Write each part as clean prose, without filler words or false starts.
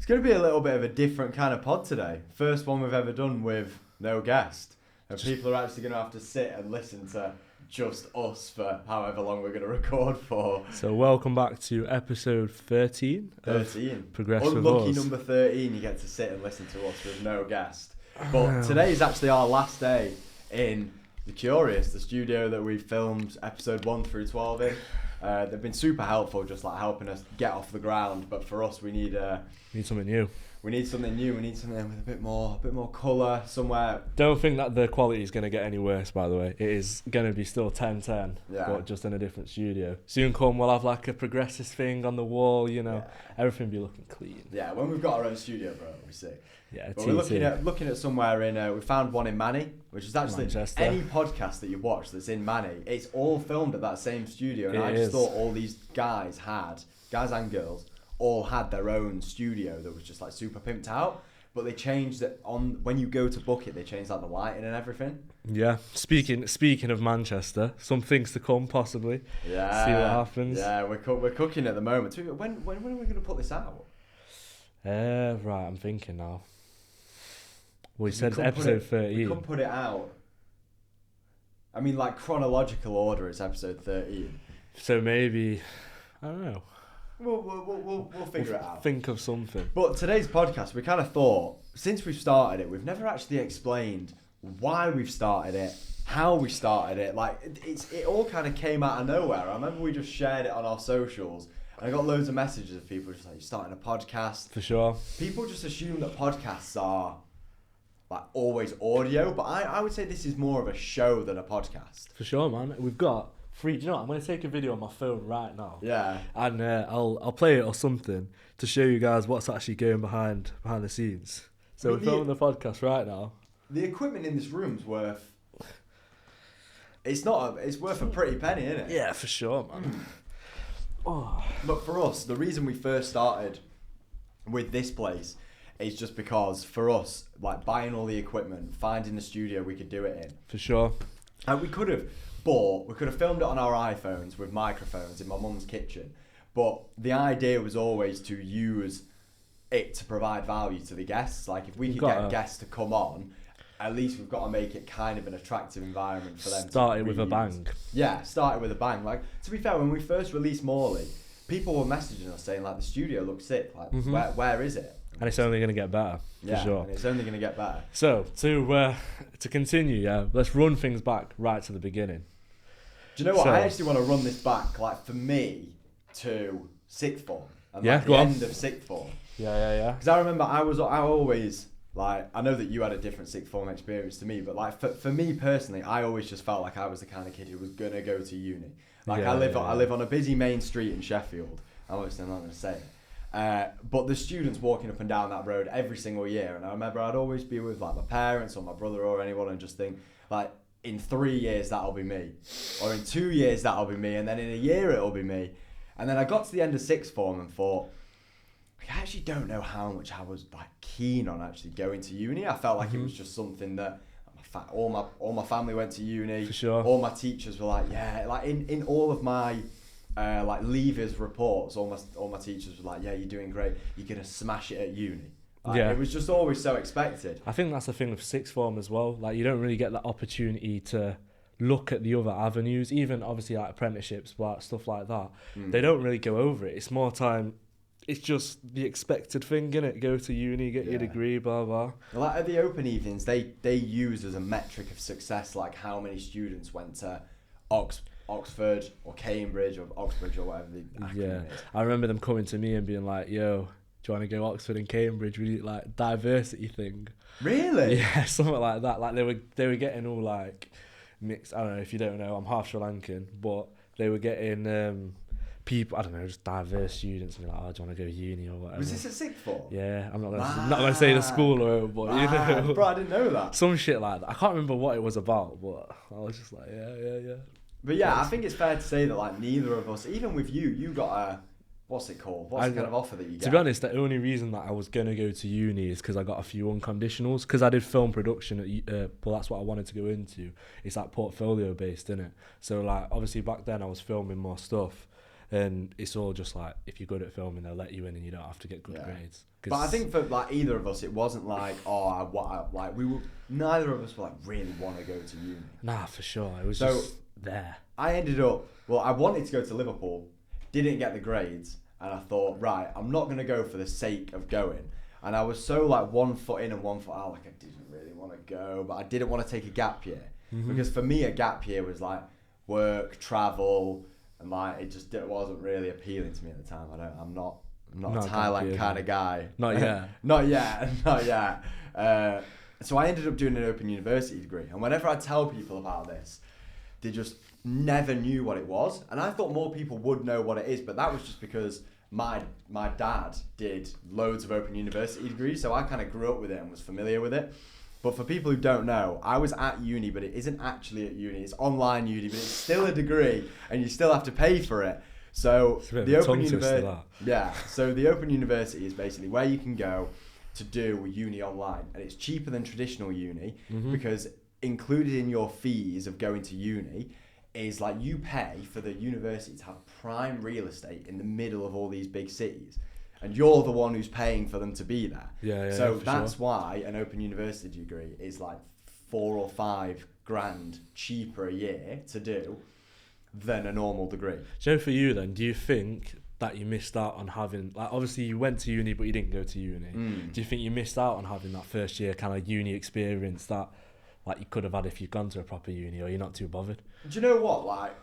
It's going to be a little bit of a different kind of pod today. First one we've ever done with no guest. And people are actually going to have to sit and listen to just us for however long we're going to record for. So welcome back to episode 13. 13. Progressus. Unlucky number 13, you get to sit and listen to us with no guest. But today is actually our last day in The Curious, the studio that we filmed episode 1 through 12 in. They've been super helpful, just like helping us get off the ground. But for us, we need something new. We need something new. We need something with a bit more colour somewhere. Don't think that the quality is going to get any worse, by the way. It is going to be still 10:10, but just in a different studio. Soon come, we'll have like a Progressus thing on the wall, you know. Everything be looking clean. Yeah, when we've got our own studio, bro, we see. Yeah, but we're looking at somewhere in. We found one in Manny, which is actually Manchester. Any podcast that you watch that's in Manny, it's all filmed at that same studio. And I just thought all these guys and girls, all had their own studio that was just like super pimped out. But they changed it on when you go to book it. They changed like the lighting and everything. Yeah. Speaking of Manchester, some things to come possibly. Yeah. See what happens. Yeah, we're cooking at the moment. When are we going to put this out? Right, I'm thinking now. Well, you said it's episode 13. We could put it out. I mean, like chronological order, it's episode 13. So maybe, I don't know. We'll figure it out. Think of something. But today's podcast, we kind of thought, since we've started it, we've never actually explained why we've started it, how we started it. Like, it all kind of came out of nowhere. I remember we just shared it on our socials, and I got loads of messages of people just like, you're starting a podcast. For sure. People just assume that podcasts are like always audio, but I would say this is more of a show than a podcast. For sure, man. We've got free. Do you know what? I'm going to take a video on my phone right now. Yeah. And I'll play it or something to show you guys what's actually going behind the scenes. So we're filming the podcast right now. The equipment in this room's worth. It's worth a pretty penny, isn't it? Yeah, for sure, man. Oh. But for us, the reason we first started with this place is just because for us, like buying all the equipment, finding the studio we could do it in. For sure. And we could have filmed it on our iPhones with microphones in my mum's kitchen. But the idea was always to use it to provide value to the guests. Like if we could get guests to come on, at least we've got to make it kind of an attractive environment for them. Start it with a bang. Yeah, start it with a bang. Like, to be fair, when we first released Morley, people were messaging us saying like the studio looks sick. Like where is it? And it's only going to get better, for sure. And it's only going to get better. So, to continue, let's run things back right to the beginning. Do you know what? I actually want to run this back, like, for me, to sixth form. And the end of sixth form. Yeah. Because I remember I always, like, I know that you had a different sixth form experience to me, but, like, for me personally, I always just felt like I was the kind of kid who was going to go to uni. Like, I live on a busy main street in Sheffield. Obviously, I'm not going to say it. But the students walking up and down that road every single year, and I remember I'd always be with like my parents or my brother or anyone and just think like in 3 years that'll be me, or in 2 years that'll be me, and then in a year it'll be me. And then I got to the end of sixth form and thought, I actually don't know how much I was like keen on actually going to uni. I felt like it was just something that all my family went to uni. For sure. All my teachers were like, yeah, like in all of my like leavers reports, all my teachers were like, yeah, you're doing great, you're gonna smash it at uni. Like, it was just always so expected. I think that's the thing with sixth form as well. Like you don't really get that opportunity to look at the other avenues, even obviously like apprenticeships, but stuff like that. They don't really go over it. It's more time. It's just the expected thing, innit? Go to uni, get your degree, blah blah. Like at the open evenings, they use as a metric of success like how many students went to Oxford or Cambridge or Oxbridge or whatever the acronym is. I remember them coming to me and being like, yo, do you want to go Oxford and Cambridge? We need like diversity thing. Really? Yeah, something like that. Like they were getting all like mixed. I don't know if you don't know, I'm half Sri Lankan, but they were getting people, I don't know, just diverse students and be like, oh, do you want to go uni or whatever? Was this at sixth form? Yeah, I'm not gonna say the school or but you know. Bro, I didn't know that. Some shit like that. I can't remember what it was about, but I was just like, yeah. But yeah, I think it's fair to say that like neither of us, even with you got a, what's it called? What's the kind of offer that you get? To be honest, the only reason that I was going to go to uni is because I got a few unconditionals. Because I did film production well, that's what I wanted to go into. It's like portfolio based, innit? So like, obviously back then I was filming more stuff. And it's all just like, if you're good at filming, they'll let you in and you don't have to get good grades. But I think for like either of us, it wasn't like, neither of us were like really want to go to uni. Nah, for sure. It was just there. I ended up, I wanted to go to Liverpool, didn't get the grades, and I thought, right, I'm not going to go for the sake of going. And I was so like 1 foot in and 1 foot out, like I didn't really want to go, but I didn't want to take a gap year. Because for me, a gap year was like work, travel, and like it wasn't really appealing to me at the time. I'm not a Thailand kind of guy. Not yet. Not yet. So I ended up doing an Open University degree, and whenever I tell people about this, they just never knew what it was. And I thought more people would know what it is, but that was just because my dad did loads of Open University degrees, so I kind of grew up with it and was familiar with it. But for people who don't know, I was at uni, but it isn't actually at uni. It's online uni, but it's still a degree, and you still have to pay for it. So the Open University, So the Open University is basically where you can go to do uni online, and it's cheaper than traditional uni because included in your fees of going to uni is like you pay for the university to have prime real estate in the middle of all these big cities. And you're the one who's paying for them to be there. So that's why an Open University degree is like 4 or 5 grand cheaper a year to do than a normal degree. So for you then, do you think that you missed out on having, like obviously you went to uni but you didn't go to uni. Do you think you missed out on having that first year kind of uni experience that like you could have had if you'd gone to a proper uni, or you're not too bothered? Do you know what, like,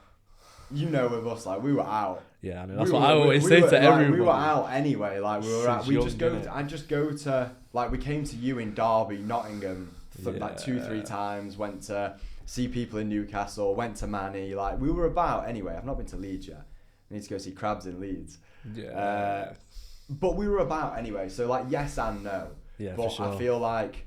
you know, with us, like, we were out. Yeah, I know. That's what I always say to everyone. We were out anyway. Like, we were out. I just go to, like, we came to you in Derby, Nottingham, like 2-3 times. Went to see people in Newcastle. Went to Manny. Like, we were about anyway. I've not been to Leeds yet. I need to go see Crabs in Leeds. Yeah. But we were about anyway. So like, yes and no. Yeah, but for sure. I feel like,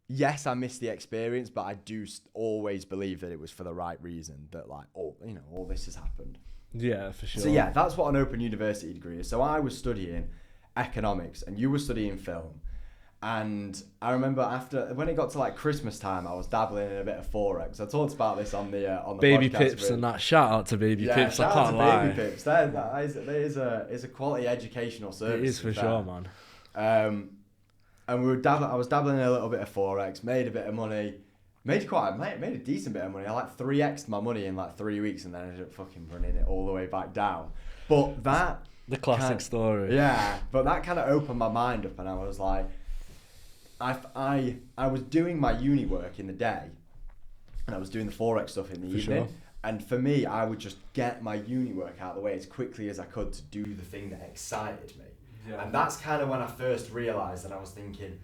yes, I missed the experience, but I do always believe that it was for the right reason, that like, all this has happened. Yeah, for sure. So yeah, that's what an Open University degree is. So I was studying economics and you were studying film. And I remember when it got to like Christmas time, I was dabbling in a bit of Forex. I talked about this on the Baby podcast Pips and that. Shout out to Baby Pips. I can't lie. Baby Pips. That is a quality educational service. It is for sure, man. And I was dabbling in a little bit of Forex, made a bit of money, made a decent bit of money. I like 3x'd my money in like 3 weeks, and then I ended up fucking running it all the way back down. But that the classic story. Yeah, but that kind of opened my mind up, and I was like, I was doing my uni work in the day, and I was doing the Forex stuff in the evening. Sure. And for me, I would just get my uni work out of the way as quickly as I could to do the thing that excited me. Yeah. And that's kind of when I first realised, and I was thinking,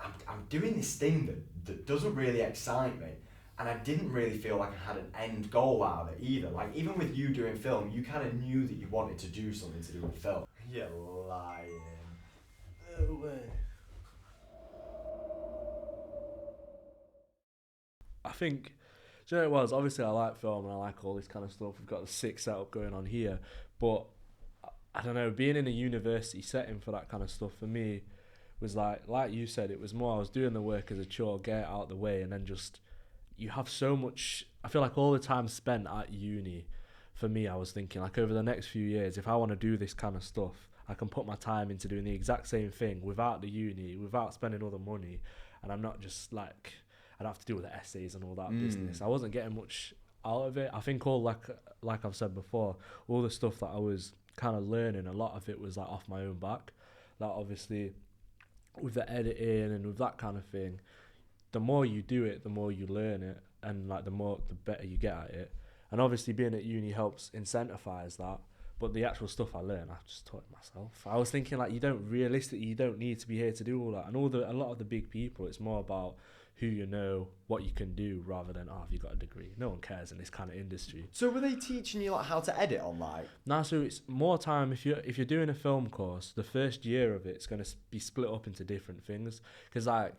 I'm doing this thing that doesn't really excite me. And I didn't really feel like I had an end goal out of it either. Like, even with you doing film, you kind of knew that you wanted to do something to do with film. You're lying. No way. I think, do you know what it was? Obviously, I like film and I like all this kind of stuff. We've got the sick setup going on here. But I don't know, being in a university setting for that kind of stuff for me was like you said, it was more I was doing the work as a chore, get it out of the way, and then just, you have so much, I feel like all the time spent at uni, for me, I was thinking like over the next few years, if I want to do this kind of stuff, I can put my time into doing the exact same thing without the uni, without spending all the money, and I'm not just like, I'd have to deal with the essays and all that business. I wasn't getting much out of it. I think all like I've said before, all the stuff that I was kind of learning, a lot of it was like off my own back. Like obviously with the editing and with that kind of thing, the more you do it, the more you learn it, and like the better you get at it. And obviously being at uni helps incentivize that. But the actual stuff I learned, I just taught it myself. I was thinking like you don't need to be here to do all that. And a lot of the big people, it's more about who you know, what you can do, rather than have you got a degree. No one cares in this kind of industry. So were they teaching you like how to edit online? Nah, so it's more time if you're doing a film course, the first year of it's going to be split up into different things. Because like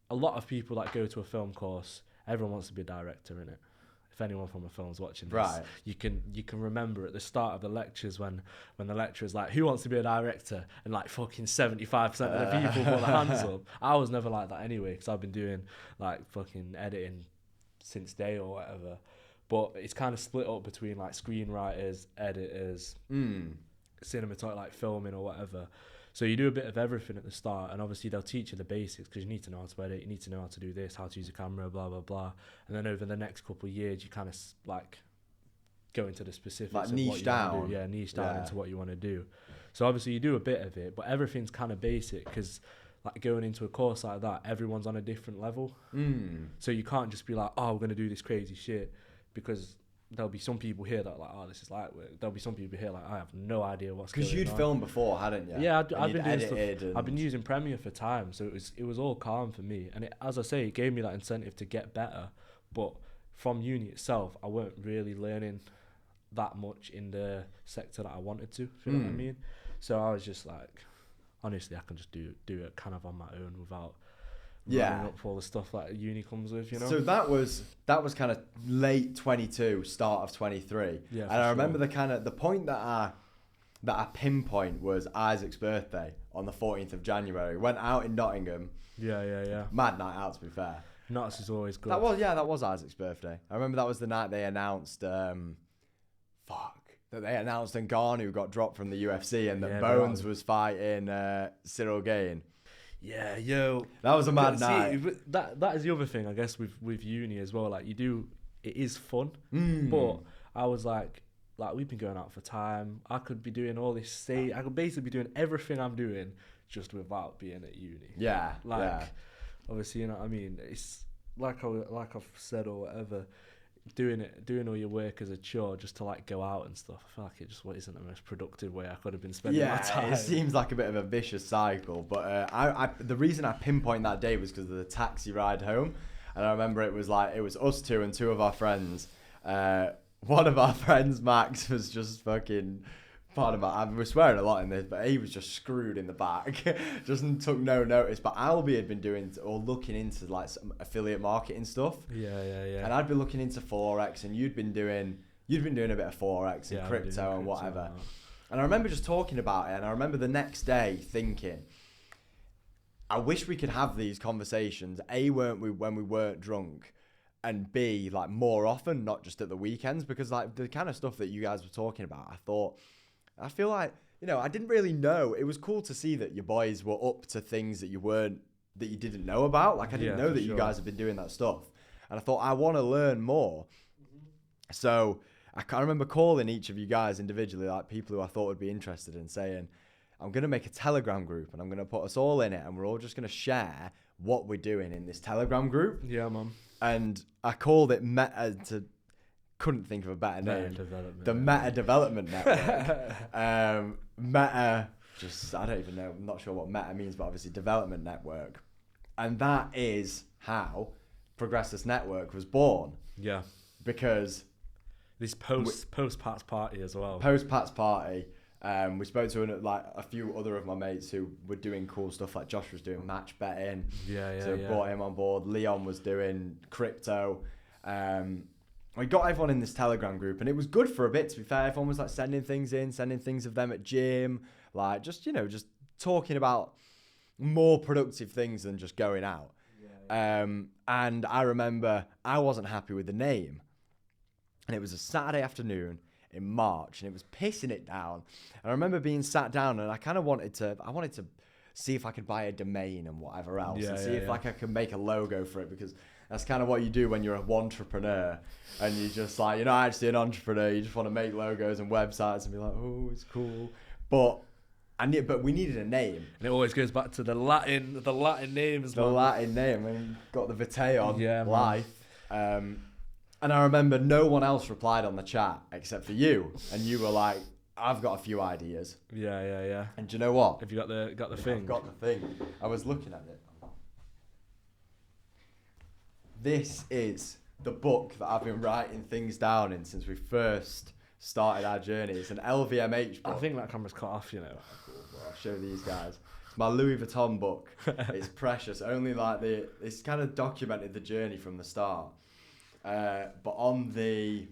a lot of people that go to a film course, everyone wants to be a director in it. If anyone from a film's watching this, right, you can remember at the start of the lectures when the lecturer's like, who wants to be a director? And like fucking 75% of the people put their hands up. I was never like that anyway, because I've been doing like fucking editing since day or whatever. but it's kind of split up between like screenwriters, editors, cinematography, like filming or whatever. So you do a bit of everything at the start, and obviously they'll teach you the basics because you need to know how to edit, you need to know how to do this, how to use a camera, blah blah blah. And then over the next couple of years, you kind of like go into the specifics, like of niche what you down. want to do. Yeah, niche down into what you want to do. So obviously you do a bit of it, but everything's kind of basic because like going into a course like that, everyone's on a different level. So you can't just be like, oh, we're gonna do this crazy shit, because there'll be some people here that are like, oh, this is light work. There'll be some people here like, I have no idea what's going on. Because you'd filmed before, hadn't you? Yeah, I've been doing stuff. I've been using Premiere for time, so it was all calm for me. And as I say, it gave me that incentive to get better. But from uni itself, I weren't really learning that much in the sector that I wanted to. If you know what I mean? So I was just like, honestly, I can just do it kind of on my own without running up all the stuff that uni comes with, you know. So that was kind of late 22, start of 23. Yeah, and I remember the point that I pinpoint was Isaac's birthday on the 14th of January. Went out in Nottingham. Yeah. Mad night out, to be fair. Nuts is always good. That was Isaac's birthday. I remember that was the night they announced that they announced Ngannou got dropped from the UFC and that Bones was fighting Cyril Gain. Yeah, yo, that was a mad night. That is the other thing, I guess, with uni as well. Like it is fun, but I was like we've been going out for time. I could be doing all this. I could basically be doing everything I'm doing just without being at uni. Yeah, obviously, you know what I mean. It's like I've said or whatever. Doing all your work as a chore just to like go out and stuff. I feel like it just isn't the most productive way I could have been spending my time. It seems like a bit of a vicious cycle. But the reason I pinpoint that day was because of the taxi ride home, and I remember it was us two and two of our friends. One of our friends, Max, was just fucking. We're swearing a lot in this, but he was just screwed in the back. Just took no notice. But Albie had been doing or looking into like some affiliate marketing stuff. Yeah. And I'd been looking into Forex, and you'd been doing a bit of Forex and crypto and whatever. And I remember just talking about it, and I remember the next day thinking, I wish we could have these conversations. A, weren't we when we weren't drunk, and B, like more often, not just at the weekends, because like the kind of stuff that you guys were talking about, I feel like, you know, I didn't really know. It was cool to see that your boys were up to things that you didn't know about. Like I didn't know that you guys have been doing that stuff. And I thought, I want to learn more. So I remember calling each of you guys individually, like people who I thought would be interested, in saying, I'm going to make a Telegram group and I'm going to put us all in it, and we're all just going to share what we're doing in this Telegram group. Yeah, man. And I called it couldn't think of a better name. The Meta Development Network. Meta, I don't even know. I'm not sure what Meta means, but obviously Development Network. And that is how Progressus Network was born. Yeah. Because this post-Pat's party as well. Post-Pat's party. We spoke to a few other of my mates who were doing cool stuff. Like Josh was doing match betting. So brought him on board. Leon was doing crypto. We got everyone in this Telegram group, and it was good for a bit, to be fair. Everyone was like sending things of them at gym, like just talking about more productive things than just going out. And I remember I wasn't happy with the name, and it was a Saturday afternoon in March, and it was pissing it down. And I remember being sat down, and I kind of wanted to see if I could buy a domain and whatever else, and see if I could make a logo for it, because that's kind of what you do when you're a entrepreneur, and you just like, you're not actually an entrepreneur. You just want to make logos and websites and be like, oh, it's cool. But we needed a name. And it always goes back to the Latin names. Latin name, and got the Vitae on life. And I remember no one else replied on the chat except for you, and you were like, I've got a few ideas. Yeah. And do you know what? Have you got the thing? I've got the thing. I was looking at it. This is the book that I've been writing things down in since we first started our journey. It's an LVMH book. I think that camera's cut off, you know. I'll show these guys. It's my Louis Vuitton book. It's precious. Only it's kind of documented the journey from the start. But on the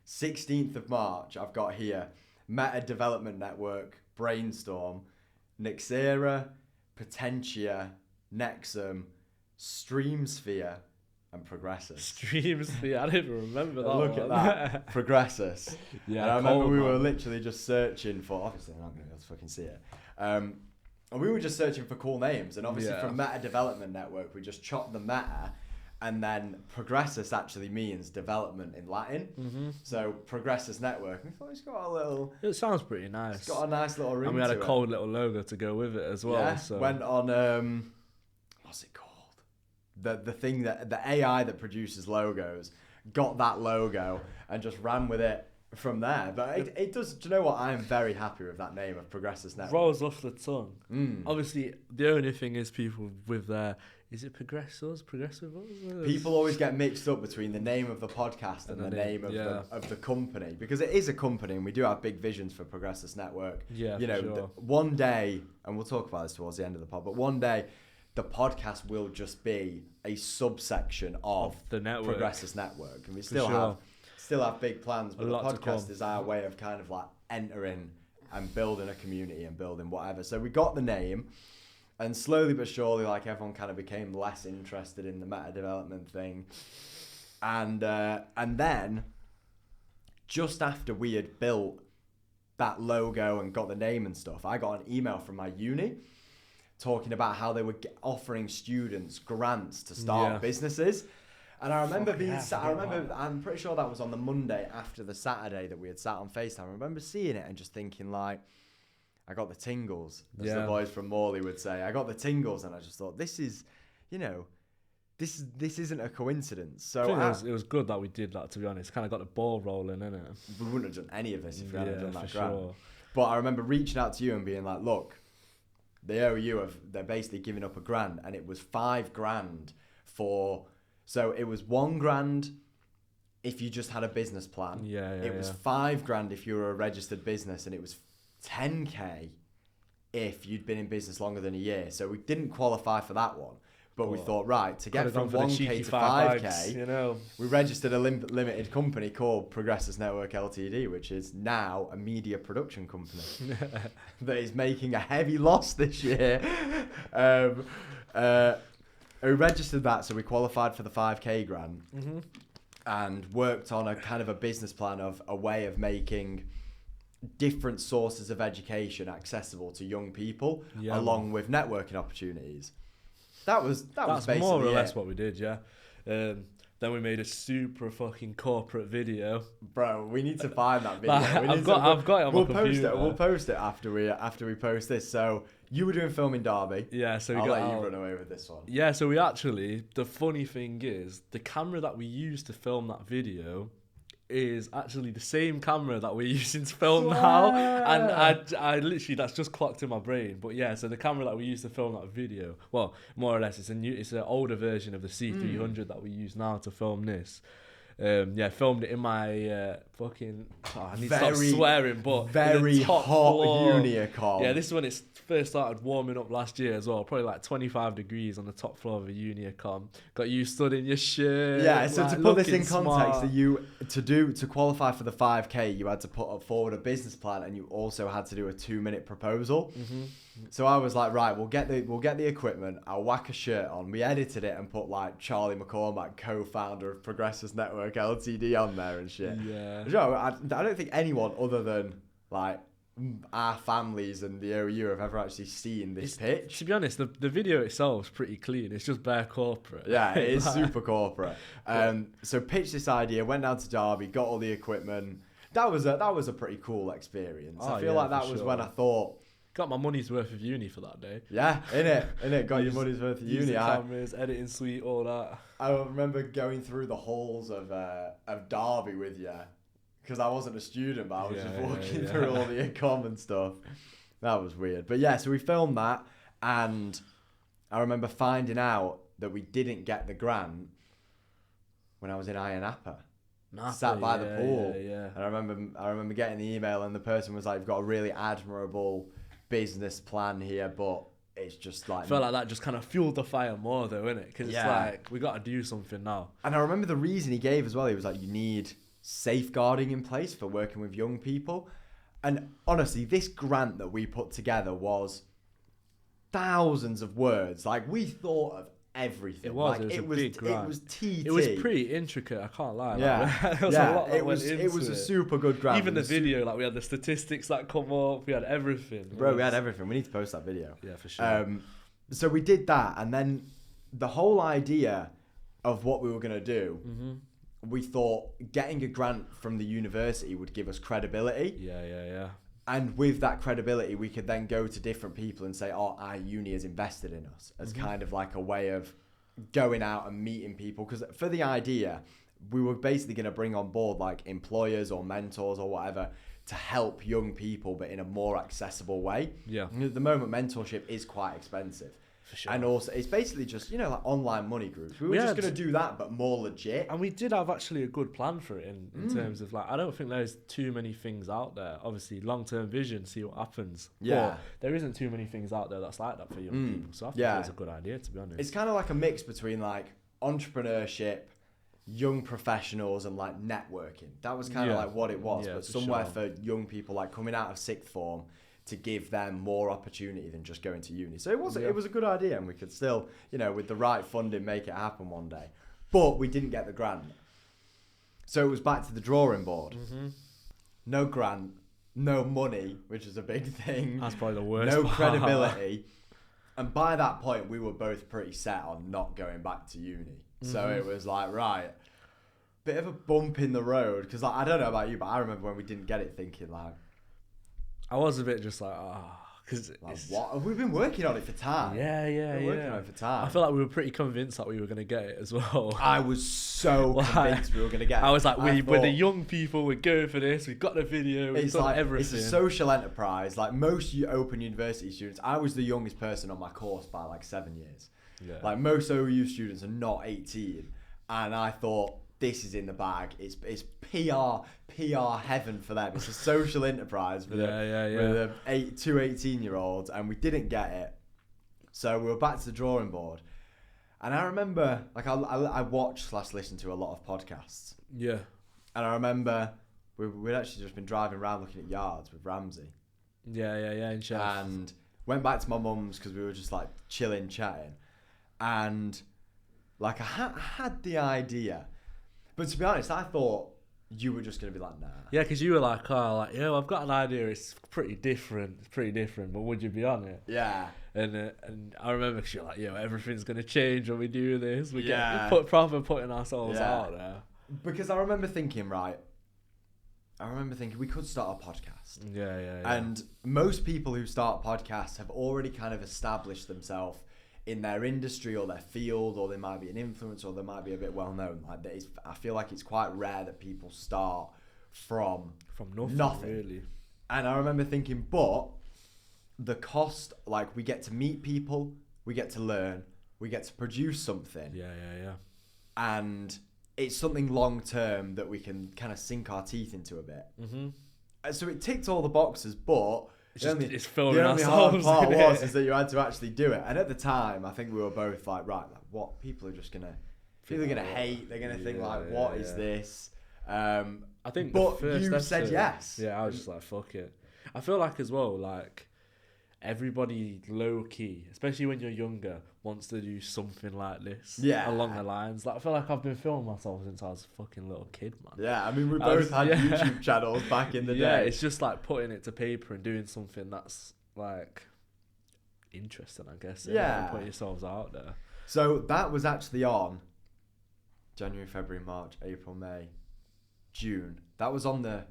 16th of March, I've got here Meta Development Network, Brainstorm, Nixera, Potentia, Nexum, Streamsphere, and Progressus. Streams, yeah, I didn't even remember that. Look at that, Progressus. Yeah, and I remember we were literally just searching for. Obviously, I'm not going to be able to fucking see it. And we were just searching for cool names, and obviously from Meta Development Network, we just chopped the meta, and then Progressus actually means development in Latin. Mm-hmm. So Progressus Network. We thought it's got a little. It sounds pretty nice. It's got a nice little ring. And we had a cold little logo to go with it as well. Yeah. So. Went on what's it called? The thing that the AI that produces logos got that logo and just ran with it from there. But it does. Do you know what? I am very happy with that name of Progressus Network. Rolls off the tongue. Obviously, the only thing is people with their. Is it Progressus? People always get mixed up between the name of the podcast and the name of the company, because it is a company and we do have big visions for Progressus Network. Yeah, you know, sure. One day, and we'll talk about this towards the end of the pod, but one day the podcast will just be a subsection of the network, Progressus Network, and we still have big plans. But the podcast is our way of kind of like entering and building a community and building whatever. So we got the name. And slowly but surely, like, everyone kind of became less interested in the meta development thing. And then, just after we had built that logo and got the name and stuff, I got an email from my uni talking about how they were offering students grants to start businesses. And I remember I'm pretty sure that was on the Monday after the Saturday that we had sat on FaceTime. I remember seeing it and just thinking, like, I got the tingles, as the boys from Morley would say. I got the tingles, and I just thought, this is, you know, this isn't a coincidence. So it was good that we did that, to be honest. Kind of got the ball rolling, innit? We wouldn't have done any of this if we hadn't done that grant. Sure. But I remember reaching out to you and being like, look, the OU they're basically giving up a grant, and it was $5,000 for. So it was $1,000 if you just had a business plan. It was $5,000 if you were a registered business, and it was $10,000 if you'd been in business longer than a year. So we didn't qualify for that one. But we thought, right, to get from 1K to 5K, you know, we registered a limited company called Progressus Network Ltd, which is now a media production company that is making a heavy loss this year. We registered that, so we qualified for the 5K grant and worked on a kind of a business plan of a way of making different sources of education accessible to young people, along with networking opportunities. That's basically more or less what we did, yeah. Then we made a super fucking corporate video. Bro, we need to find that video. I've got it on my computer. We'll post it after we post this. So you were doing film in Derby. Yeah, so I'll let you run away with this one. Yeah, so we actually, the funny thing is, the camera that we used to film that video is actually the same camera that we're using to film now, and I literally, that's just clocked in my brain. But yeah, so the camera that we used to film that video, well, more or less, it's an older version of the C300 that we use now to film this. Filmed it in my fucking. I need to stop swearing, but very hot Unicom. Yeah, this is when it first started warming up last year as well. Probably like 25 degrees on the top floor of a Unicom. Got you stood in your shirt. Yeah, so to put this in context, to qualify for the 5K, you had to put forward a business plan, and you also had to do a 2-minute proposal. So I was like, right, we'll get the equipment. I'll whack a shirt on. We edited it and put like Charlie McCormack, co-founder of Progressus Network Ltd, on there and shit. Yeah. You know, I don't think anyone other than like our families and the OU have ever actually seen this pitch. To be honest, the video itself is pretty clean. It's just bare corporate. Yeah, it is super corporate. So pitched this idea, went down to Derby, got all the equipment. That was a pretty cool experience. I feel like that was when I thought. Got my money's worth of uni for that day. Yeah, innit. Got your money's worth of uni. Cameras, editing suite, all that. I remember going through the halls of Derby with you, because I wasn't a student, but I was just walking through all the ecom and stuff. That was weird. But yeah, so we filmed that, and I remember finding out that we didn't get the grant when I was in Ayia Napa. Sat by the pool. Yeah. And I remember getting the email, and the person was like, "You've got a really admirable business plan here, but it's just like..." I felt like that just kind of fueled the fire more though, innit? Because it's like, we got to do something now. And I remember the reason he gave as well. He was like, you need safeguarding in place for working with young people. And honestly, this grant that we put together was thousands of words. Like, we thought of everything. It was a big grind. It was TT. It was pretty intricate, I can't lie. Yeah, it was a super good grind. Even the video, like we had the statistics that come up, we had everything. Bro, we had everything. We need to post that video. Yeah, for sure. So we did that, and then the whole idea of what we were going to do, we thought getting a grant from the university would give us credibility. Yeah. And with that credibility, we could then go to different people and say, oh, our uni has invested in us, as kind of like a way of going out and meeting people. Because for the idea, we were basically going to bring on board like employers or mentors or whatever to help young people, but in a more accessible way. Yeah. At the moment, mentorship is quite expensive. For sure. And also, it's basically just, you know, like online money groups. We were just going to do that, but more legit. And we did have actually a good plan for it in terms of, like, I don't think there's too many things out there. Obviously, long-term vision, see what happens. Yeah. But there isn't too many things out there that's like that for young people. So I think it's a good idea, to be honest. It's kind of like a mix between, like, entrepreneurship, young professionals, and, like, networking. That was kind of like what it was. But somewhere for young people, like, coming out of sixth form, to give them more opportunity than just going to uni. So it was a good idea, and we could still, you know, with the right funding, make it happen one day. But we didn't get the grant. So it was back to the drawing board. No grant, no money, which is a big thing. That's probably the worst No part. credibility. And by that point, we were both pretty set on not going back to uni. So it was like, right, bit of a bump in the road. Because like, I don't know about you, but I remember when we didn't get it thinking like, I was a bit just like, because like, what? We've been working on it for time. Yeah. Working on it for time. I feel like we were pretty convinced that we were going to get it as well. I was so convinced we were going to get it. I was like, we're the young people, we're going for this, we've got the video, we've done like, everything. It's a social enterprise. Like most open university students, I was the youngest person on my course by like 7 years. Yeah. Like most OU students are not 18. And I thought, this is in the bag. It's PR heaven for them. It's a social enterprise with two 18-year-olds, and we didn't get it. So we were back to the drawing board. And I remember, like, I watched / listened to a lot of podcasts. Yeah. And I remember we'd actually just been driving around looking at yards with Ramsey. Yeah, in Chef. And went back to my mum's because we were just like chilling, chatting. And like I had the idea. But to be honest, I thought you were just going to be like, nah. Yeah, because you were like, I've got an idea. It's pretty different, but would you be on it? Yeah. And I remember because you're like, everything's going to change when we do this. We get putting ourselves out there. Because I remember thinking, we could start a podcast. Yeah. And most people who start podcasts have already kind of established themselves in their industry or their field, or they might be an influencer, or they might be a bit well known. Like I feel like it's quite rare that people start from nothing really. And I remember thinking, but the cost, like we get to meet people, we get to learn, we get to produce something. Yeah. And it's something long term that we can kind of sink our teeth into a bit. So it ticked all the boxes, but it's filling the only ourselves. hard part is that you had to actually do it. And at the time, I think we were both like, right, like what? People are just gonna, they're gonna hate. They're gonna think like, what is this? I think, but you said yes. Yeah, I was just like, fuck it. I feel like as well, like everybody low key, especially when you're younger, wants to do something like this. Yeah. Along the lines. Like I feel like I've been filming myself since I was a fucking little kid, man. Yeah, I mean we both had YouTube channels back in the day. Yeah, it's just like putting it to paper and doing something that's like interesting, I guess. Yeah. Put yourselves out there. So that was actually on January, February, March, April, May, June. That was on the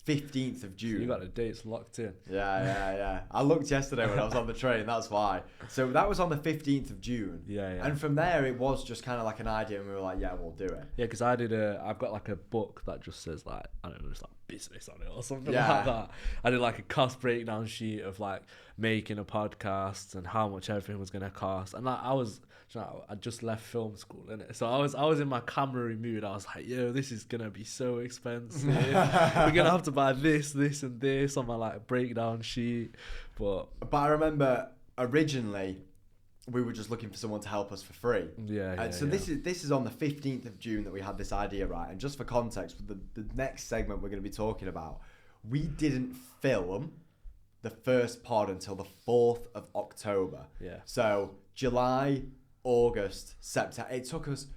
15th of June. So you got the dates locked in. Yeah. I looked yesterday when I was on the train, that's why. So that was on the 15th of June. Yeah. And from there, it was just kind of like an idea, and we were like, yeah, we'll do it. Yeah, because I've got like a book that just says like, I don't know, it's like business on it or something like that. I did like a cost breakdown sheet of like making a podcast and how much everything was going to cost. And like, I just left film school, innit? So I was in my camera mood. I was like, yo, this is going to be so expensive. We're going to have to buy this, and this on my like breakdown sheet. But I remember originally we were just looking for someone to help us for free. This is on the 15th of June that we had this idea, right? And just for context, the next segment we're going to be talking about, we didn't film the first pod until the 4th of October. Yeah. So July, August, September. It took us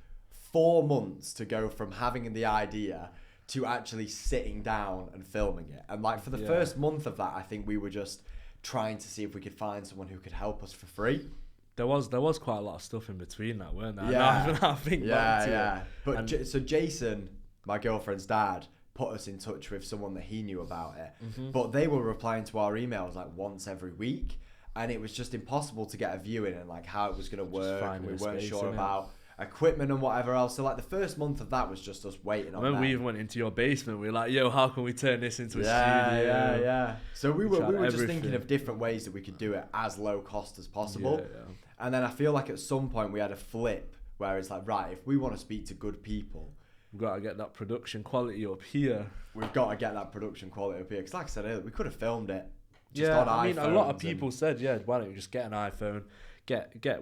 4 months to go from having the idea to actually sitting down and filming it. And like for the first month of that, I think we were just trying to see if we could find someone who could help us for free. There was quite a lot of stuff in between that, weren't there? Yeah, I think back to it. But so Jason, my girlfriend's dad, put us in touch with someone that he knew about it. But they were replying to our emails like once every week, and it was just impossible to get a viewing and like how it was going to work. And we weren't sure about equipment and whatever else. So like the first month of that was just us waiting on. When we even went into your basement, we were like, "Yo, how can we turn this into a studio?" Yeah. So we were just thinking of different ways that we could do it as low cost as possible. And then I feel like at some point we had a flip where it's like, right, if we want to speak to good people, we've got to get that production quality up here. We've got to get that production quality up here. Because like I said earlier, we could have filmed it just on iPhones. I mean, a lot of people said, why don't you just get an iPhone?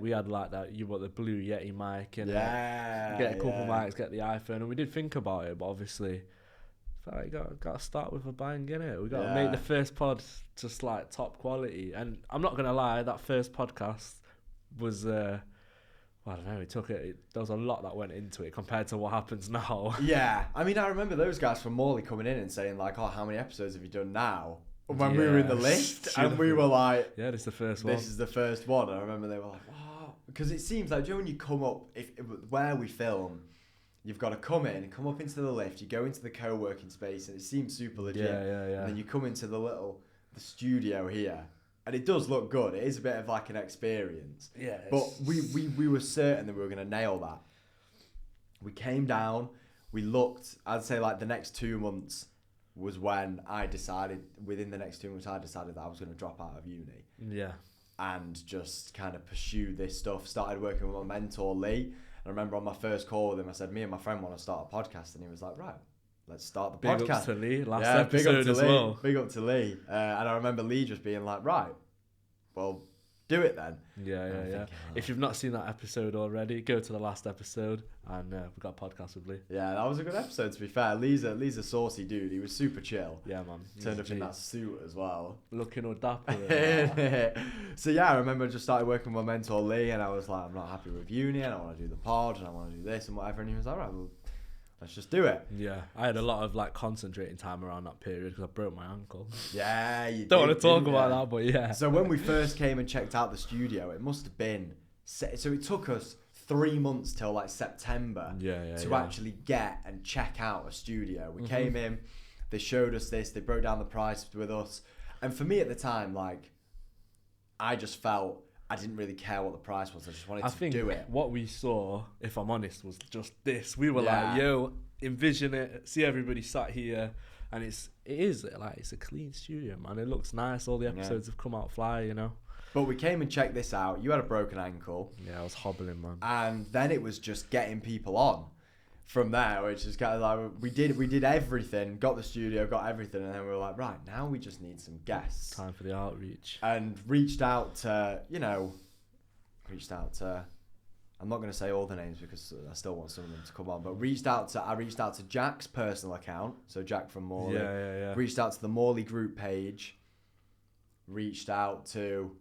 We had like that, you got the Blue Yeti mic and get a couple mics, get the iPhone. And we did think about it, but obviously, you got to start with a bang, innit? We got to make the first pod just like top quality. And I'm not going to lie, that first podcast was... I don't know, there was a lot that went into it compared to what happens now. Yeah, I mean, I remember those guys from Morley coming in and saying like, oh, how many episodes have you done now? When we were in the list, and we were like, yeah, this is the first one. This is the first one. I remember they were like, oh, because it seems like, do you know when you come up, where we film, you've got to come up into the lift, you go into the co-working space, and it seems super legit. Yeah. And then you come into the studio here. And it does look good. It is a bit of like an experience. Yeah. But we were certain that we were going to nail that. We came down. We looked. I'd say like the next 2 months was when I decided. Within the next 2 months, I decided that I was going to drop out of uni. Yeah. And just kind of pursue this stuff. Started working with my mentor Lee. I remember on my first call with him, I said, "Me and my friend want to start a podcast," and he was like, "Right. Let's start the podcast." Big up to Lee, last episode as well. Big up to Lee. And I remember Lee just being like, right, well, do it then. Yeah. Thinking, if you've not seen that episode already, go to the last episode and we've got a podcast with Lee. Yeah, that was a good episode, to be fair. Lee's a saucy dude. He was super chill. Yeah, man. Turned up in that suit as well. Looking all dapper. So yeah, I remember I just started working with my mentor Lee, and I was like, I'm not happy with uni, and I want to do the pod, and I want to do this and whatever. And he was like, right, well, let's just do it. Yeah, I had a lot of like concentrating time around that period because I broke my ankle. Yeah, you don't want to talk about that, but yeah. So when we first came and checked out the studio, it must have been so it took us 3 months till like September to actually get and check out a studio. We came in, they showed us this, they broke down the price with us, and for me at the time, like, I just felt I didn't really care what the price was. I just wanted to do it. What we saw, if I'm honest, was just this. We were like, yo, envision it, see everybody sat here, and it's a clean studio, man. It looks nice. All the episodes have come out fly, you know. But we came and checked this out. You had a broken ankle. Yeah, I was hobbling, man. And then it was just getting people on from there, which is kind of like, we did everything, got the studio, got everything, and then we were like, right, now we just need some guests. Time for the outreach. And reached out to, I'm not going to say all the names because I still want some of them to come on, but I reached out to Jack's personal account, so Jack from Morley. Yeah. Reached out to the Morley group page. Reached out to,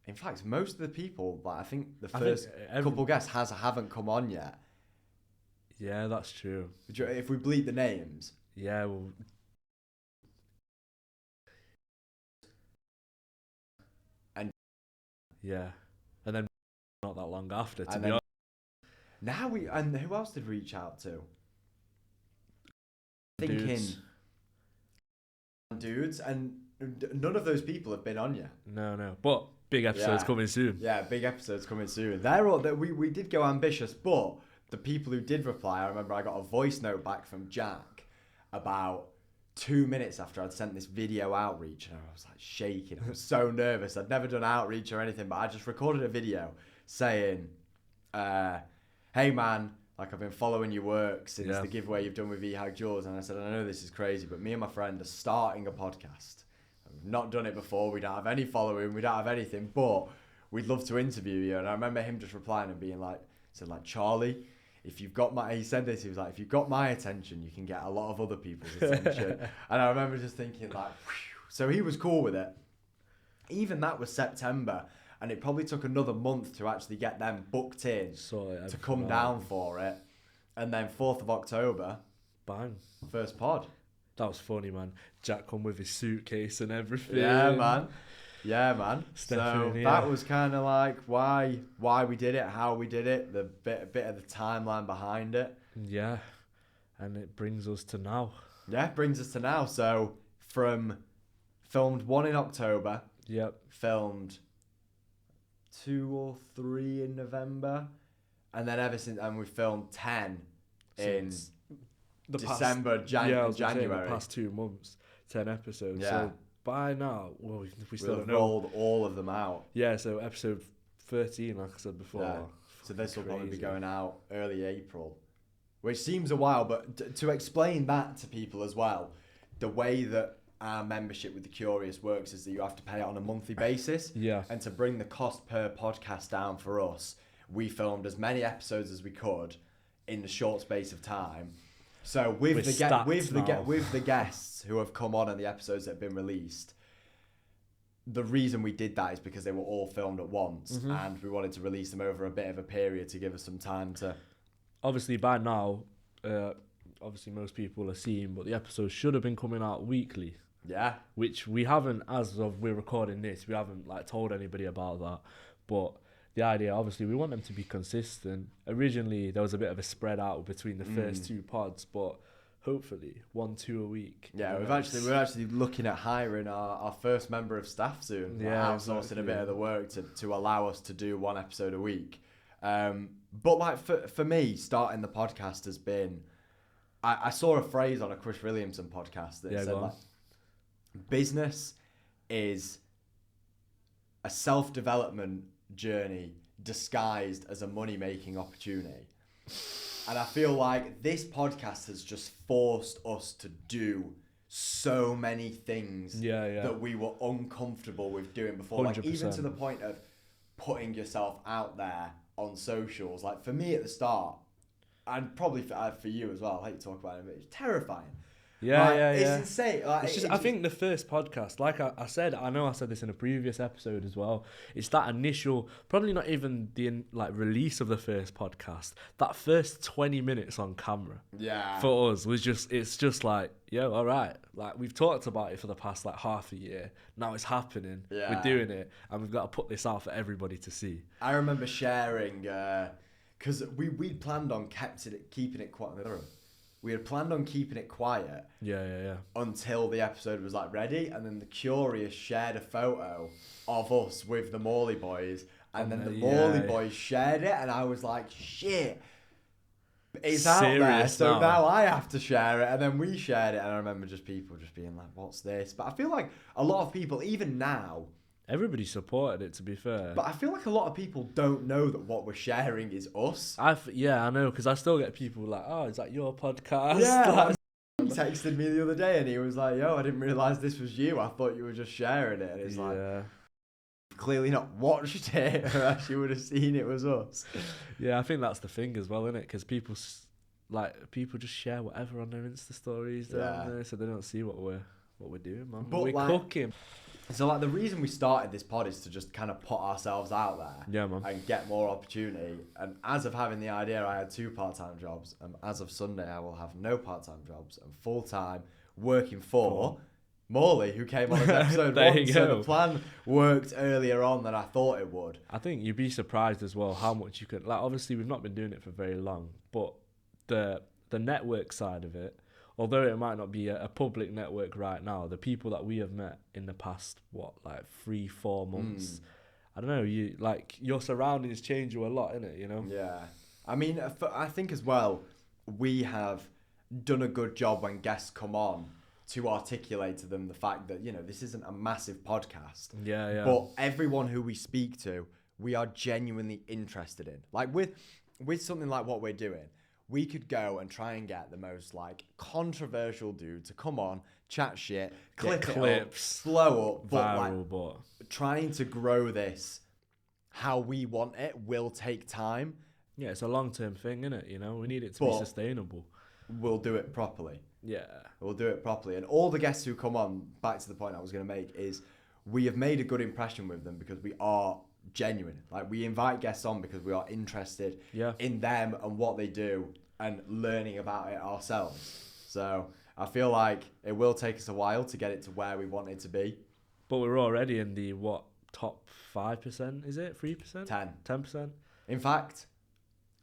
in fact, most of the people, like I think the first couple guests haven't come on yet. Yeah, that's true. If we bleep the names. Yeah, well... And then not that long after, to be honest. Now and who else did we reach out to? Thinking dudes, and none of those people have been on yet. No. But big episodes coming soon. Yeah, big episodes coming soon. We did go ambitious, but the people who did reply, I remember I got a voice note back from Jack about 2 minutes after I'd sent this video outreach, and I was like shaking. I was so nervous. I'd never done outreach or anything, but I just recorded a video saying, hey man, like I've been following your work since the giveaway you've done with VHag Jaws, and I said, I know this is crazy, but me and my friend are starting a podcast. We've not done it before, we don't have any following, we don't have anything, but we'd love to interview you. And I remember him just replying and being like, Charlie, if you've got he said this, he was like, if you've got my attention, you can get a lot of other people's attention. And I remember just thinking like, whew. So he was cool with it. Even that was September. and it probably took another month to actually get them booked in to come down for it. And then 4th of October, bang, first pod. That was funny, man. Jack come with his suitcase and everything. Yeah, man. So that was kind of like why we did it, how we did it, the bit of the timeline behind it. Yeah, and it brings us to now. Yeah, it brings us to now. So filmed 1 in October. Yep. Filmed 2 or 3 in November, and then ever since, and we filmed 10 in December, January. The past 2 months, 10 episodes. Yeah. So by now, well, we still don't know. Rolled all of them out. Yeah, so episode 13, like I said before. Yeah. So this will probably be going out early April, which seems a while, but to explain that to people as well, the way that our membership with The Curious works is that you have to pay it on a monthly basis. Yeah. And to bring the cost per podcast down for us, we filmed as many episodes as we could in the short space of time. So with the guests who have come on and the episodes that have been released, the reason we did that is because they were all filmed at once, and we wanted to release them over a bit of a period to give us some time to. Obviously, by now, obviously most people are seeing, but the episodes should have been coming out weekly. Yeah. Which we haven't, as of we're recording this, we haven't told anybody about that. But the idea, obviously, we want them to be consistent. Originally, there was a bit of a spread out between the first 2 pods, but hopefully 1-2 a week. Yeah, we're actually looking at hiring our first member of staff soon. Yeah, outsourcing a bit of the work to allow us to do 1 episode a week. But for me, starting the podcast has been, I saw a phrase on a Chris Williamson podcast that said business is a self-development journey disguised as a money-making opportunity. And I feel like this podcast has just forced us to do so many things that we were uncomfortable with doing before. 100%. Like even to the point of putting yourself out there on socials. Like for me at the start, and probably for you as well, I hate to talk about it, but it's terrifying. It's insane. I think the first podcast, like I said, I know I said this in a previous episode as well. It's that initial, probably not even the release of the first podcast. That first 20 minutes on camera, for us was it's just like, yo, all right. Like we've talked about it for the past half a year. Now it's happening. Yeah. We're doing it, and we've got to put this out for everybody to see. I remember sharing because we planned on keeping it quiet. We had planned on keeping it quiet. Until the episode was ready, and then the Curious shared a photo of us with the Morley boys, and then the Morley boys shared it, and I was like, shit, it's out there. So now I have to share it, and then we shared it, and I remember people just being like, what's this? But I feel like a lot of people, even now, everybody supported it, to be fair. But I feel like a lot of people don't know that what we're sharing is us. I know, because I still get people like, oh, is that your podcast? Yeah. He texted me the other day and he was like, yo, I didn't realise this was you. I thought you were just sharing it. And it's clearly not watched it, or else you would have seen it was us. Yeah, I think that's the thing as well, isn't it? Because people just share whatever on their Insta stories, don't they? So they don't see what we're doing, man. But we're cooking. So the reason we started this pod is to just kind of put ourselves out there, and get more opportunity. And as of having the idea, I had 2 part-time jobs, and as of Sunday, I will have no part-time jobs and full-time working for Morley, who came on this episode once. So the plan worked earlier on than I thought it would. I think you'd be surprised as well how much you could. Obviously, we've not been doing it for very long, but the network side of it. Although it might not be a public network right now, the people that we have met in the past, 3-4 months, I don't know, your surroundings change you a lot, innit, you know? Yeah. I mean, I think as well, we have done a good job when guests come on to articulate to them the fact that, this isn't a massive podcast. Yeah. But everyone who we speak to, we are genuinely interested in. With something like what we're doing, we could go and try and get the most controversial dude to come on, chat shit, clips, blow up, but trying to grow this how we want it will take time. Yeah, it's a long-term thing, isn't it? We need it to be sustainable. We'll do it properly. Yeah. We'll do it properly. And all the guests who come on, back to the point I was going to make, is we have made a good impression with them because we are genuine. Like, we invite guests on because we are interested in them and what they do and learning about it ourselves. So I feel like it will take us a while to get it to where we want it to be. But we're already in the, top 5%, is it? 3%? 10%? In fact,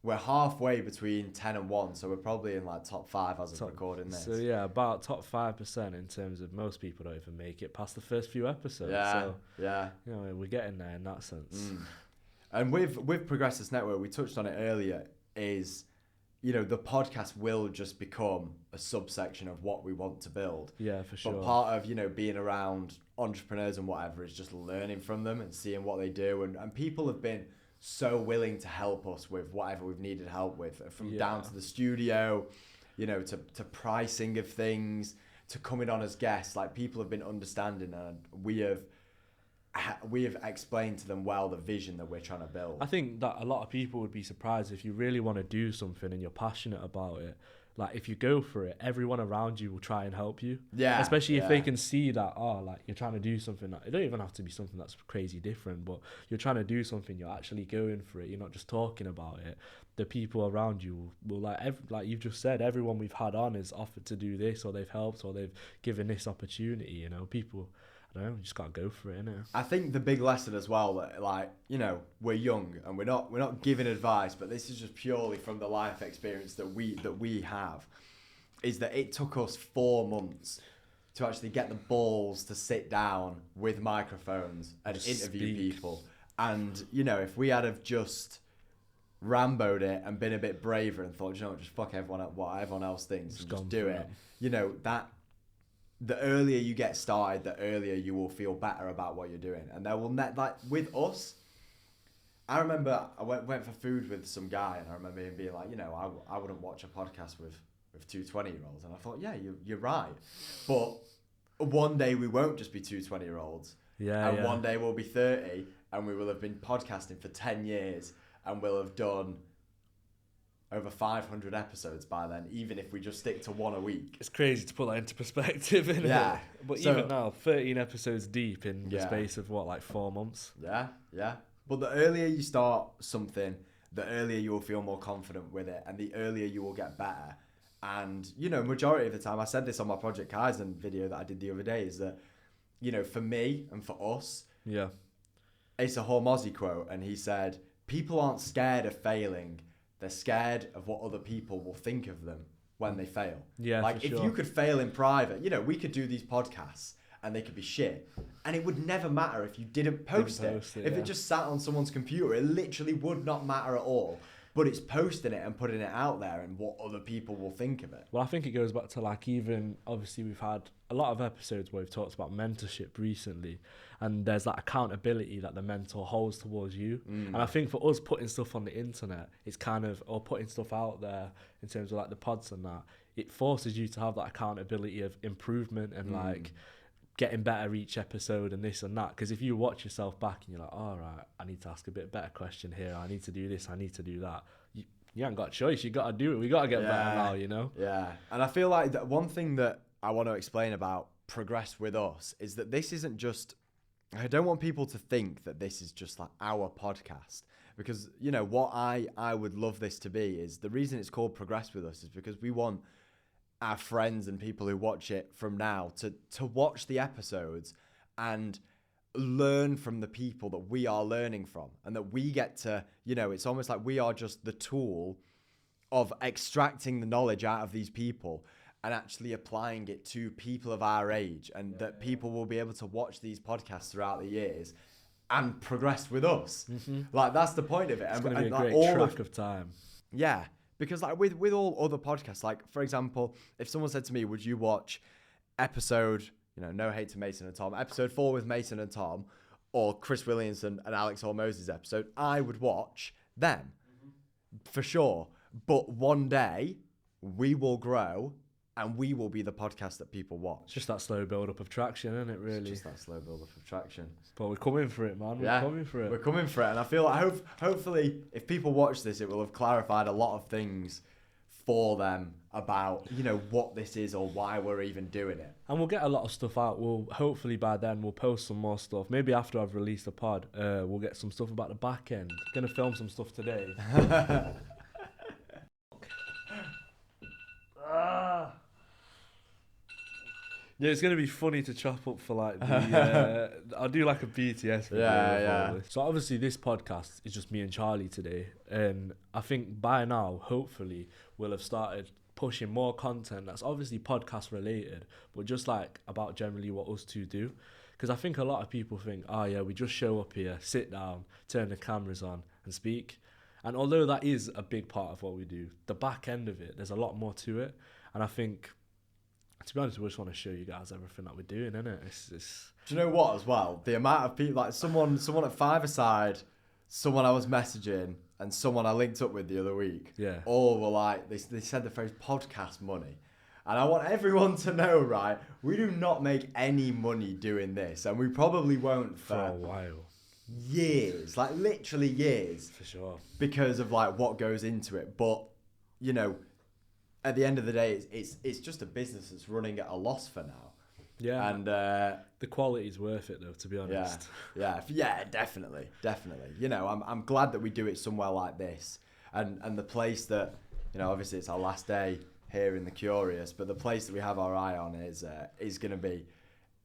we're halfway between 10 and 1, so we're probably in like top 5 as of recording this. So yeah, about top 5% in terms of most people don't even make it past the first few episodes. Yeah. You know, we're getting there in that sense. And with Progressus Network, we touched on it earlier, is, you know, the podcast will just become a subsection of what we want to build. Yeah, for sure. But part of, you know, being around entrepreneurs and whatever is just learning from them and seeing what they do. And people have been so willing to help us with whatever we've needed help with, from down to the studio, you know, to pricing of things, to coming on as guests. Like, people have been understanding, and we have explained to them well the vision that we're trying to build. I think that a lot of people would be surprised if you really want to do something and you're passionate about it. Like, if you go for it, everyone around you will try and help you. Yeah. Especially if they can see that, like, you're trying to do something. It don't even have to be something that's crazy different, but you're trying to do something, you're actually going for it, you're not just talking about it. The people around you will like you've just said, everyone we've had on has offered to do this, or they've helped, or they've given this opportunity, you know. People, I don't know, you just gotta go for it, innit? I think the big lesson as well, that, like, you know, we're young and we're not giving advice, but this is just purely from the life experience that we have, is that it took us 4 months to actually get the balls to sit down with microphones and interview people. And, you know, if we had have just Rambo'd it and been a bit braver and thought, you know what, just fuck what everyone else thinks and just do it, you know, that the earlier you get started, the earlier you will feel better about what you're doing. And there will like with us, I remember I went for food with some guy, and I remember him being like, you know, I wouldn't watch a podcast with 2 20-year-olds, and I thought, yeah, you're right. But one day we won't just be 2 20-year-olds, and one day we'll be 30, and we will have been podcasting for 10 years, and we'll have done over 500 episodes by then, even if we just stick to 1 a week. It's crazy to put that into perspective, isn't it? But so, even now, 13 episodes deep in the space of, like 4 months? Yeah. But the earlier you start something, the earlier you will feel more confident with it, and the earlier you will get better. And, you know, majority of the time, I said this on my Project Kaizen video that I did the other day, is that, you know, for me and for us, it's a Hormozy quote, and he said, people aren't scared of failing, they're scared of what other people will think of them when they fail. Yeah, like, if you could fail in private, you know, we could do these podcasts and they could be shit, and it would never matter if you didn't post it. If it just sat on someone's computer, it literally would not matter at all. But it's posting it and putting it out there and what other people will think of it. Well, I think it goes back to, like, even, obviously we've had a lot of episodes where we've talked about mentorship recently, and there's that accountability that the mentor holds towards you. And I think for us, putting stuff on the internet, it's kind of, or putting stuff out there in terms of like the pods and that, it forces you to have that accountability of improvement and like getting better each episode and this and that. Because if you watch yourself back and you're like, all right, I need to ask a bit better question here, I need to do this, I need to do that, you haven't got a choice, you got to do it, we got to get better now, you know? Yeah. And I feel like that one thing that I want to explain about Progress with us is that this isn't just, I don't want people to think that this is just like our podcast, because, you know, what I would love this to be is, the reason it's called Progress with us is because we want our friends and people who watch it from now to watch the episodes and learn from the people that we are learning from, and that we get to, you know, it's almost like we are just the tool of extracting the knowledge out of these people and actually applying it to people of our age, and that people will be able to watch these podcasts throughout the years and progress with us. Like, that's the point of it. It's going to be a like, great track of time. Yeah, because like with all other podcasts, like, for example, if someone said to me, would you watch episode, you know, no hate to Mason and Tom, episode 4 with Mason and Tom, or Chris Williamson and Alex Hormozy's episode, I would watch them for sure. But one day we will grow and we will be the podcast that people watch. It's just that slow build-up of traction, isn't it, really? It's just that slow build-up of traction. But we're coming for it, man. We're coming for it. We're coming for it. And I feel like hopefully if people watch this, it will have clarified a lot of things for them about, you know, what this is or why we're even doing it. And we'll get a lot of stuff out. We'll hopefully by then we'll post some more stuff. Maybe after I've released the pod, we'll get some stuff about the back end. Gonna film some stuff today. Yeah, it's gonna be funny to chop up for like the. I'll do like a BTS video. Yeah. So obviously this podcast is just me and Charlie today, and I think by now, hopefully, we'll have started pushing more content that's obviously podcast related, but just like about generally what us two do. Because I think a lot of people think, oh yeah, we just show up here, sit down, turn the cameras on, and speak. And although that is a big part of what we do, the back end of it, there's a lot more to it. And I think, to be honest, we just want to show you guys everything that we're doing, innit? It's... Do you know what as well? The amount of people, like someone at Five-A-Side, someone I was messaging, and someone I linked up with the other week, all were like, they said the phrase podcast money. And I want everyone to know, right, we do not make any money doing this, and we probably won't for a while. Years, like literally years. For sure. Because of like what goes into it. But, you know, at the end of the day, it's just a business that's running at a loss for now. Yeah. And the quality's worth it though, to be honest. Yeah, definitely. You know, I'm glad that we do it somewhere like this. And the place that, you know, obviously it's our last day here in the Curious, but the place that we have our eye on is going to be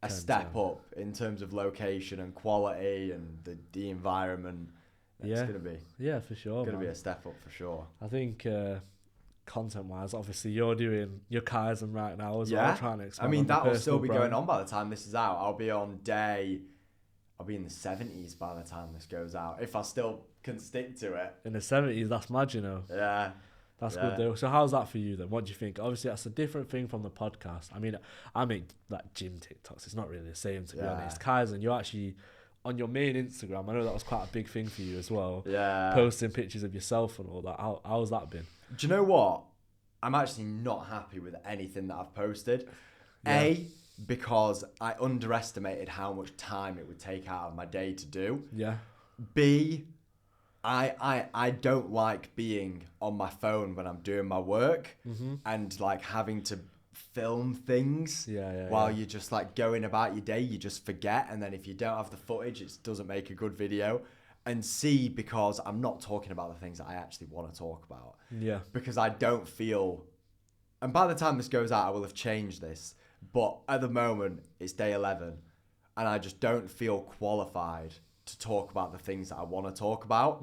a step up in terms of location and quality and the environment. It's going to be for sure. Going to be a step up for sure. I think content wise, obviously you're doing your Kaizen right now as well, trying to expand. I mean, that will still be going on by the time this is out. I'll be in the 70s by the time this goes out, if I still can stick to it. In the 70s, that's mad, you know. Yeah. That's good though. So how's that for you then? What do you think? Obviously that's a different thing from the podcast. I mean, I make like gym TikToks. It's not really the same, to be honest. Kaizen, you're actually on your main Instagram. I know that was quite a big thing for you as well. Yeah. Posting pictures of yourself and all that. How's that been? Do you know what? I'm actually not happy with anything that I've posted. Yeah. Because I underestimated how much time it would take out of my day to do. Yeah. B, I don't like being on my phone when I'm doing my work and like having to film things while you're just like going about your day. You just forget, and then if you don't have the footage, it doesn't make a good video. And C, because I'm not talking about the things that I actually want to talk about. Yeah. Because I don't feel, and by the time this goes out, I will have changed this. But at the moment, it's day 11, and I just don't feel qualified to talk about the things that I want to talk about.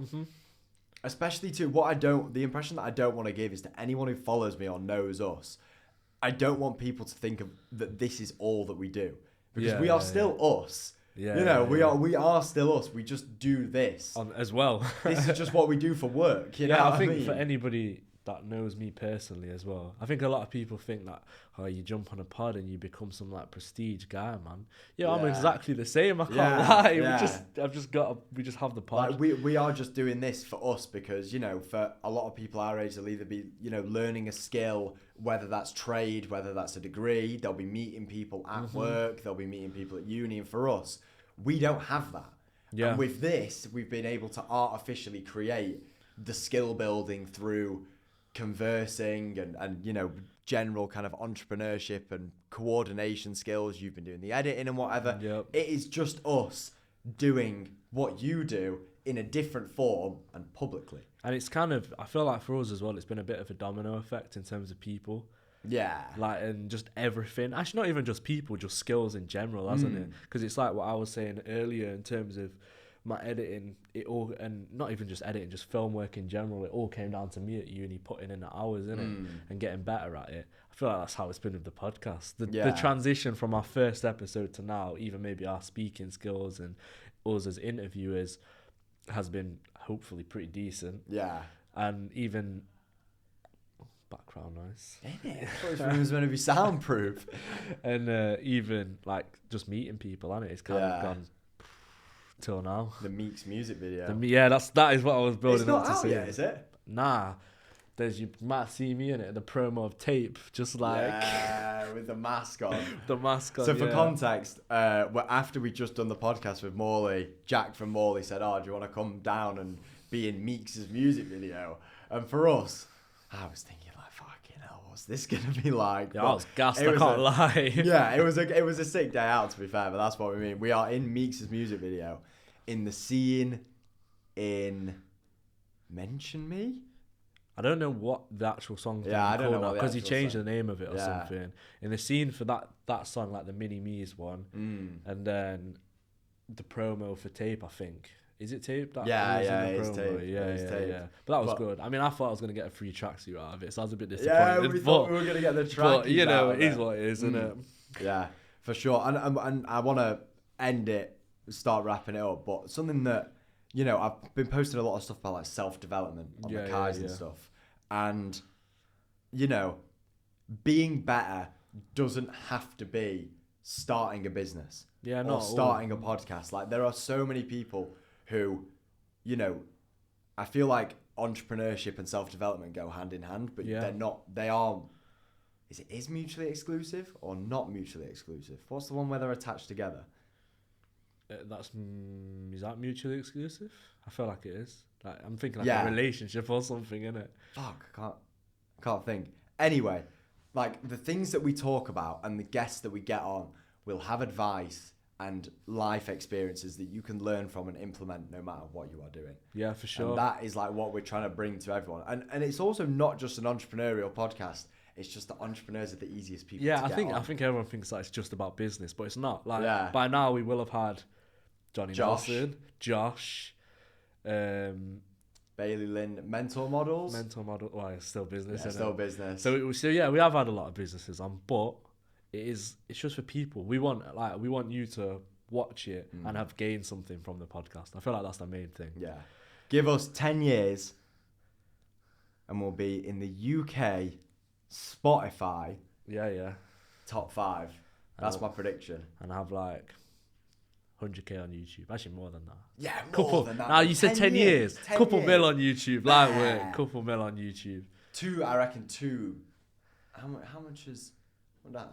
Especially to the impression that I don't want to give is to anyone who follows me or knows us. I don't want people to think that this is all that we do, because we are still us. We are still us. We just do this as well. This is just what we do for work. You know I what think I mean? For anybody that knows me personally as well, I think a lot of people think that, oh, you jump on a pod and you become some like prestige guy, man. Yeah, I'm exactly the same. I can't lie. We just have the pod. Like we are just doing this for us because, you know, for a lot of people our age, they'll either be, you know, learning a skill, whether that's trade, whether that's a degree. They'll be meeting people at work. They'll be meeting people at uni. And for us, we don't have that. Yeah. And with this, we've been able to artificially create the skill building through conversing and you know, general kind of entrepreneurship and coordination skills. You've been doing the editing and whatever. It is just us doing what you do in a different form and publicly. And it's kind of, I feel like for us as well, it's been a bit of a domino effect in terms of people. Yeah. Like, and just everything. Actually, not even just people, just skills in general, hasn't it? Because it's like what I was saying earlier in terms of my editing, it all, and not even just editing, just film work in general, it all came down to me at uni putting in the hours in it and getting better at it. I feel like that's how it's been with the podcast. The transition from our first episode to now, even maybe our speaking skills and us as interviewers, has been hopefully pretty decent. Yeah. And even background noise. I thought this room was meant to be soundproof. And even like just meeting people, and it's kind of gone till now. The Meeks music video. That is what I was building up to see. It's not out yet, is it? Nah. You might see me in it, the promo of Tape, just like... Yeah, with the mask on. The mask on, So for context, after we just done the podcast with Morley, Jack from Morley said, oh, do you want to come down and be in Meeks' music video? And for us, I was thinking like, fucking hell, what's this gonna be like? Yeah, I was gassed, I can't lie. Yeah, it was a sick day out, to be fair, but that's what we mean. We are in Meeks' music video, in the scene in Mention Me. I don't know what the actual song's I don't know because he changed song. the name of it or something. In the scene for that song, like the Mini Me's one, and then the promo for Tape, I think. Is it Tape? It's Tape. Yeah. But that was good. I mean, I thought I was going to get a free tracksuit out of it, so I was a bit disappointed. Yeah, we thought we were going to get the track. But, you know, it is what it is, isn't it? Yeah, for sure. And I want to end it, start wrapping it up, but something that, you know, I've been posting a lot of stuff about like self-development on the Kais and stuff. And, you know, being better doesn't have to be starting a business or starting a podcast. Like, there are so many people who, you know, I feel like entrepreneurship and self-development go hand in hand, but they're not, they are, is mutually exclusive or not mutually exclusive? What's the one where they're attached together? Is that mutually exclusive? I feel like it is. Like, I'm thinking like a relationship or something, innit? Fuck, I can't think. Anyway, like the things that we talk about and the guests that we get on will have advice and life experiences that you can learn from and implement no matter what you are doing. Yeah, for sure. And that is like what we're trying to bring to everyone. And it's also not just an entrepreneurial podcast. It's just that entrepreneurs are the easiest people to get on. I think everyone thinks that it's just about business, but it's not. Like by now we will have had Johnny Nelson, Josh, Bailey Lynn, mentor models. Well, it's still business. Yeah, still business. So yeah, we have had a lot of businesses on, but it's just for people. We want you to watch it and have gained something from the podcast. I feel like that's the main thing. Yeah. Give us 10 years and we'll be in the UK Spotify. Yeah. Top 5. That's my prediction. And have like 100k on YouTube. Actually, more than that. Yeah, more than that. Now you said 10 years. 10 couple years. mil on YouTube. Lightweight. Couple mil on YouTube. I reckon 2. How much is...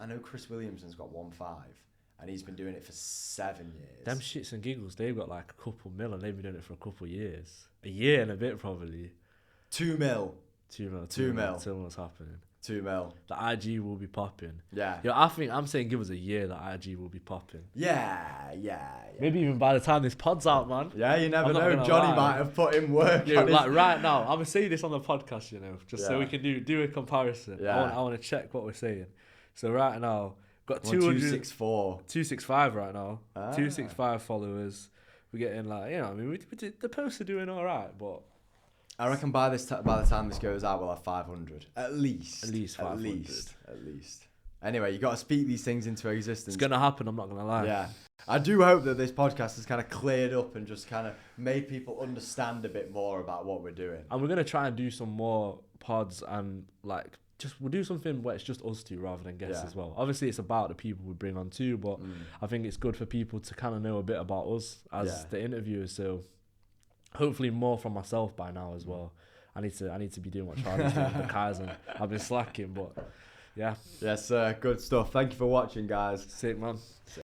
I know Chris Williamson's got 1.5 and he's been doing it for 7 years. Them shits and giggles, they've got like a couple mil and they've been doing it for a couple of years. A year and a bit probably. 2 mil. 2 mil. 2 mil. Tell me what's happening. 2 mil. The IG will be popping. Yeah. I'm saying give us a year that IG will be popping. Yeah. Maybe even by the time this pod's out, man. Yeah, you never know. Johnny might have put in work. Yeah, like right now, I'm gonna say this on the podcast, you know, just so we can do a comparison. Yeah. I want to check what we're saying. So right now, got 264. 265 right now. 265 followers. We're getting like, you know, I mean, the posts are doing all right, but I reckon by the time this goes out, we'll have 500 at least. At least 500. At least. Anyway, you got to speak these things into existence. It's gonna happen. I'm not gonna lie. Yeah, I do hope that this podcast has kind of cleared up and just kind of made people understand a bit more about what we're doing. And we're gonna try and do some more pods and like. We'll do something where it's just us two rather than guests as well. Obviously, it's about the people we bring on too, but I think it's good for people to kind of know a bit about us as the interviewers. So hopefully more from myself by now as well. I need to be doing what Charlie's doing with the Kais, and I've been slacking, but yeah. Yes, good stuff. Thank you for watching, guys. Sick, man.